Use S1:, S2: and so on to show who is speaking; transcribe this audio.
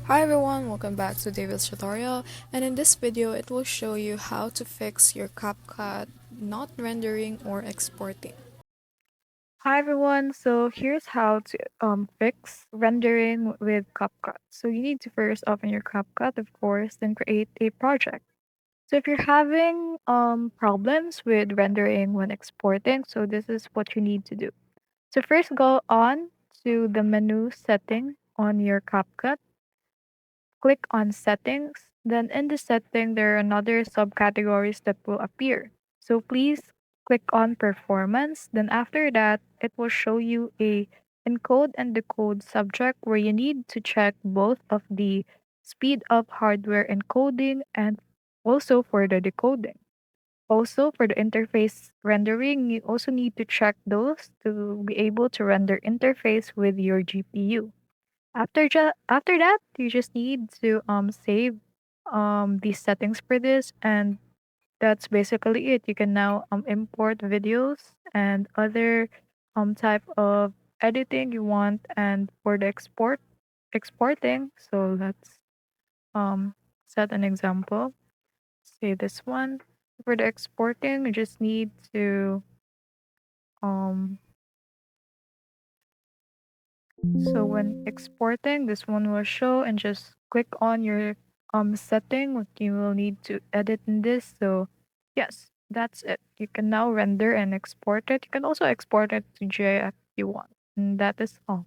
S1: Hi everyone, welcome back to David's tutorial, and in this video it will show you how to fix your CapCut not rendering or exporting.
S2: Hi everyone, so here's how to fix rendering with CapCut. So you need to first open your CapCut, of course, then create a project. So if you're having problems with rendering when exporting, so this is what you need to do. So first go on to the menu setting on your CapCut, click on settings, then in the setting there are another subcategories that will appear. So please click on performance, then after that it will show you a encode and decode subject where you need to check both of the speed of hardware encoding and also for the decoding. Also for the interface rendering, you also need to check those to be able to render interface with your GPU. After that, you just need to save these settings for this, and that's basically it. You can now import videos and other type of editing you want, and for the exporting. So let's um set an example. Say this one. For the exporting, you just need to um So when exporting, this one will show and just click on your setting what you will need to edit in this. So yes, that's it. You can now render and export it. You can also export it to GIF if you want. And that is all.